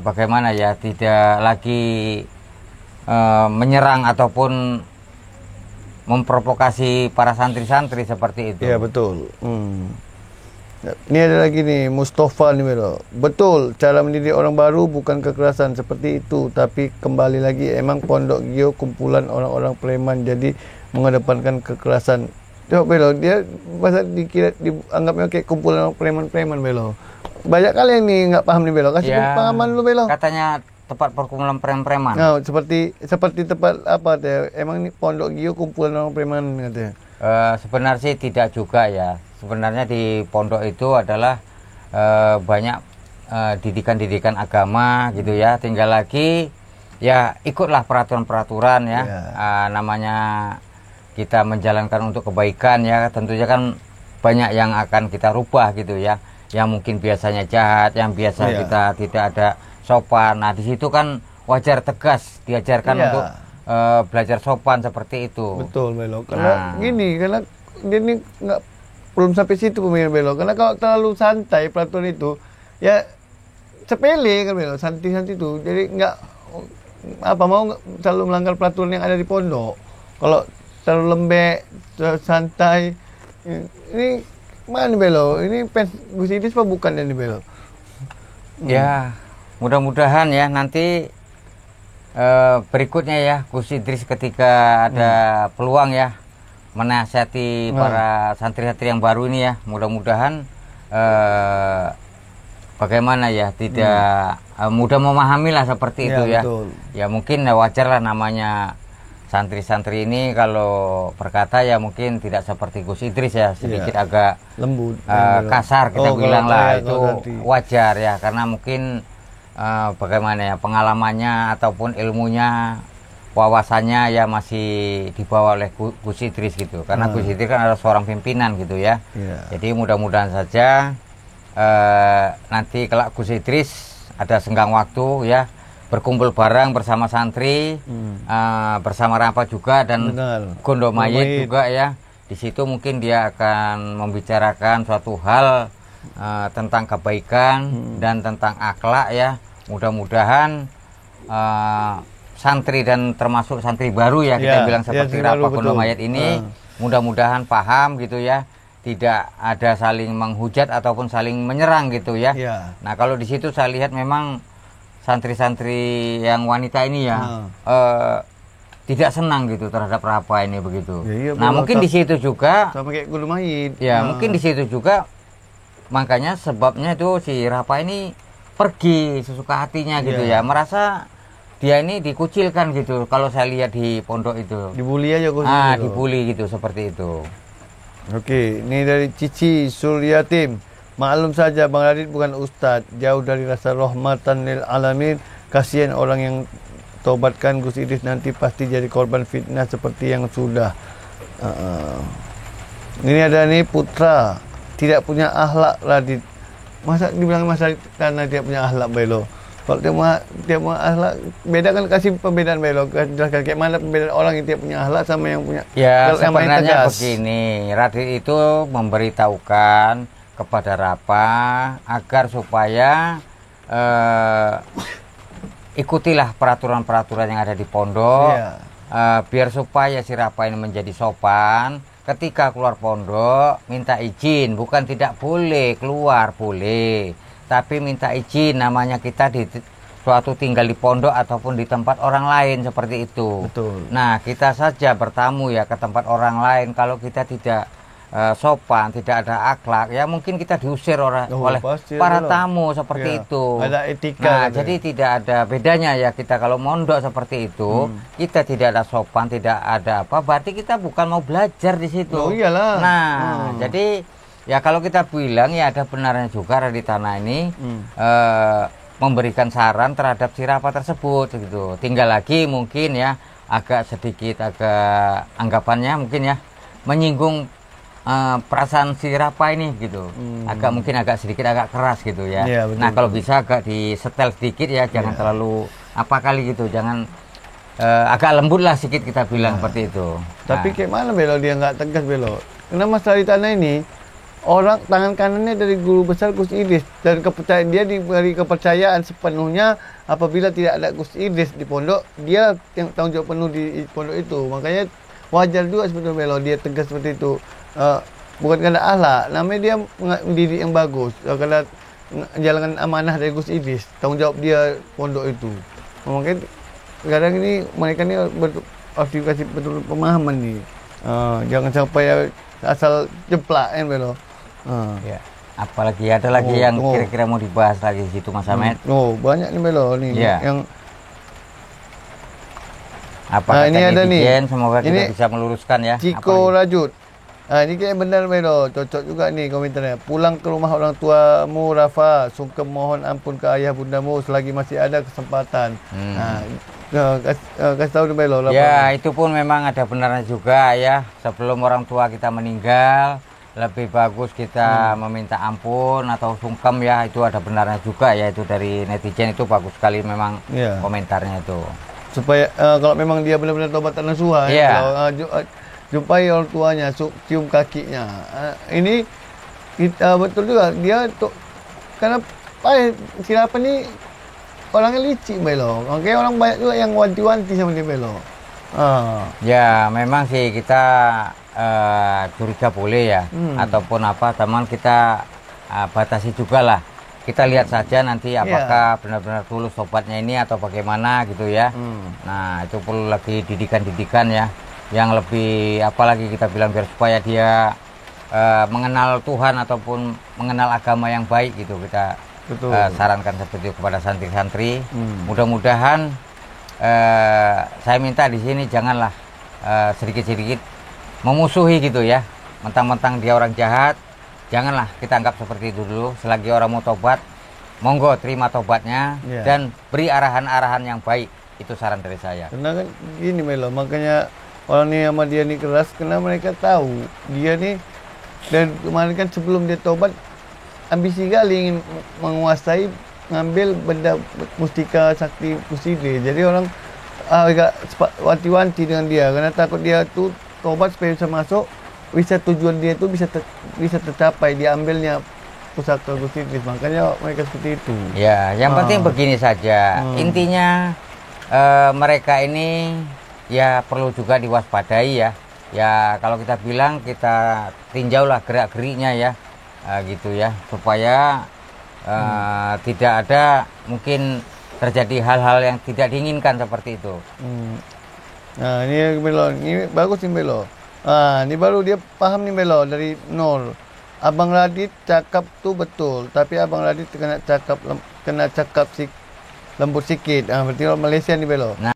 bagaimana ya, tidak lagi menyerang ataupun memprovokasi para santri-santri seperti itu. Iya betul. Ini ada lagi nih Mustafa nih Belo. Betul, cara mendidik orang baru bukan kekerasan seperti itu, tapi kembali lagi emang Pondok Gio kumpulan orang-orang preman, jadi mengedepankan kekerasan. Coba Belo, dia masa dianggapnya kayak kumpulan orang preman-preman Belo. Banyak kali yang nih nggak paham nih Belo. Kasih pemahaman dulu Belo. Katanya tempat perkumpulan preman-preman. Nah, seperti tempat apa teh? Emang ini Pondok Gio kumpulan orang preman katanya. Sebenarnya sih tidak juga ya. Sebenarnya di pondok itu adalah banyak didikan-didikan agama gitu ya. Tinggal lagi ya ikutlah peraturan-peraturan ya. Namanya kita menjalankan untuk kebaikan ya. Tentunya kan banyak yang akan kita rubah gitu ya. Yang mungkin biasanya jahat, yang biasa kita tidak ada sopan. Nah di situ kan wajar tegas diajarkan untuk belajar sopan seperti itu. Betul Belo. Karena gini, karena dia ini nggak belum sampai situ pemirsa Belo. Karena kalau terlalu santai peraturan itu, ya sepele kan Belo, santai-santai itu. Jadi nggak selalu melanggar peraturan yang ada di pondok. Kalau terlalu lembek, terlalu santai, ini mana Belo? Ini Gus Idris apa bukan ini Belo? Ya, mudah-mudahan ya nanti berikutnya ya Gus Idris ketika ada peluang ya menasihati para santri-santri yang baru ini ya, mudah-mudahan bagaimana ya, tidak mudah memahami lah seperti itu ya. Betul. Ya mungkin wajar lah, namanya santri-santri ini kalau berkata ya mungkin tidak seperti Gus Idris ya, sedikit agak lembut, kasar kita bilang lah, itu wajar ya, karena mungkin bagaimana ya pengalamannya ataupun ilmunya, wawasannya ya masih dibawa oleh Gus Idris gitu, karena Gus Idris kan adalah seorang pimpinan gitu ya. Jadi mudah-mudahan saja nanti kalau Gus Idris ada senggang waktu ya, berkumpul bareng bersama santri, bersama Rampa juga dan Gondo Mayit juga ya. Di situ mungkin dia akan membicarakan suatu hal tentang kebaikan dan tentang akhlak ya. Mudah-mudahan santri dan termasuk santri baru ya kita bilang seperti Rampa Gondo Mayit ini mudah-mudahan paham gitu ya, tidak ada saling menghujat ataupun saling menyerang gitu ya. Nah kalau di situ saya lihat memang santri-santri yang wanita ini ya tidak senang gitu terhadap Rapa ini begitu. Nah mungkin di situ juga sama kayak Gondo Mayit. Ya mungkin di situ juga makanya sebabnya itu si Rapa ini pergi sesuka hatinya gitu ya, merasa dia ini dikucilkan gitu. Kalau saya lihat di pondok itu dibully aja Gus. Dibully gitu seperti itu. Oke, ini dari Cici Suryatim. Maklum saja Bang Radit bukan ustadz, jauh dari rasa rahmatan lil alamin. Kasihan orang yang tobatkan Gus Idris nanti pasti jadi korban fitnah seperti yang sudah. Ini ada nih Putra, tidak punya akhlak Radit. Masa dibilang masa karena dia punya akhlak Belo. Kalau dia mau akhlak, beda kan, kasih perbedaan Belo. Jelaskan kayak mana perbedaan orang yang tidak punya akhlak sama yang punya. Ya sebenarnya begini, Radit itu memberitahukan kepada Rapa agar supaya ikutilah peraturan-peraturan yang ada di pondok, biar supaya si Rapa ini menjadi sopan. Ketika keluar pondok minta izin, bukan tidak boleh keluar, boleh, tapi minta izin, namanya kita di suatu tinggal di pondok ataupun di tempat orang lain seperti itu. Betul. Nah kita saja bertamu ya ke tempat orang lain, kalau kita tidak sopan, tidak ada akhlak, ya mungkin kita diusir oleh para tamu seperti itu. Ada etika. Nah jadi tidak ada bedanya ya kita kalau mondok seperti itu, kita tidak ada sopan, tidak ada apa, berarti kita bukan mau belajar di situ. Oh iyalah. Nah jadi ya kalau kita bilang ya ada benarnya juga Raditana ini memberikan saran terhadap si Rapa tersebut gitu. Tinggal lagi mungkin ya agak anggapannya mungkin ya menyinggung perasaan si Rapa ini gitu, agak sedikit keras gitu ya. Nah kalau bisa agak disetel sedikit ya, jangan terlalu apa kali gitu, jangan agak lembut lah sedikit kita bilang seperti itu. Tapi kayak mana Belo dia nggak tegas Belo? Karena masalah di tanah ini orang tangan kanannya dari guru besar Gus Idris, dan kepercayaan dia diberi kepercayaan sepenuhnya. Apabila tidak ada Gus Idris di pondok, dia yang tanggung jawab penuh di pondok itu. Makanya wajar juga sebetulnya Melo dia tegas seperti itu. Bukan karena akhlak, namanya dia mendidik yang bagus, karena jalankan amanah dari Gus Idris, tanggung jawab dia pondok itu. Makanya sekarang ini mereka ni harus dikasih betul pemahaman ni. Jangan sampai asal jeplak kan Melo. Ya. Apalagi ada lagi yang kira-kira mau dibahas lagi di situ Mas Ahmed. Banyak nih Melo nih yang apa ini ada nih. Semoga kita bisa meluruskan ya. Ciko Rajut. Ini kayak benar Melo, cocok juga nih komentarnya. Pulang ke rumah orang tuamu Rafa, sungkem mohon ampun ke ayah bundamu selagi masih ada kesempatan. Kasih tahu Melo. Ya, itu pun memang ada benarnya juga ya. Sebelum orang tua kita meninggal, lebih bagus kita meminta ampun atau sungkem ya. Itu ada benarnya juga ya, itu dari netizen itu bagus sekali memang komentarnya itu. Supaya kalau memang dia benar-benar tobat nasuha jumpai orang tuanya, cium kakinya. Ini kita betul juga dia karena siapa ni orangnya licik Melo. Oke, orang banyak juga yang wanti-wanti sama dia Melo. Ya, memang sih kita curiga boleh ya, ataupun apa, teman kita batasi juga lah. Kita lihat saja nanti apakah benar-benar tulus tobatnya ini atau bagaimana gitu ya. Nah, itu perlu lagi didikan-didikan ya, yang lebih apalagi kita bilang biar supaya dia mengenal Tuhan ataupun mengenal agama yang baik gitu. Kita sarankan seperti itu kepada santri-santri. Mudah-mudahan saya minta di sini janganlah sedikit-sedikit memusuhi gitu ya, mentang-mentang dia orang jahat. Janganlah kita anggap seperti itu dulu. Selagi orang mau tobat, monggo terima tobatnya dan beri arahan-arahan yang baik. Itu saran dari saya. Karena kan gini Melo, makanya orang ni sama dia ni keras karena mereka tahu dia ni, dan kemarin kan sebelum dia tobat ambisi kali ingin menguasai, ngambil benda mustika sakti Kuside. Jadi orang agak wanti-wanti dengan dia karena takut dia tu tobat supaya bisa masuk, bisa tujuan dia itu bisa tercapai, diambilnya pusaka Kuside. Makanya mereka seperti itu. Ya, yang penting begini saja. Intinya mereka ini ya perlu juga diwaspadai ya. Ya kalau kita bilang kita tinjaulah gerak-geriknya ya, gitu ya, supaya tidak ada mungkin terjadi hal-hal yang tidak diinginkan seperti itu. Nah ini Melo, ini bagus nih Melo. Ini baru dia paham nih Melo dari nol. Abang Radit cakap tuh betul, tapi Abang Radit kena cakap lembut sikit. Berarti orang Malaysia nih Melo.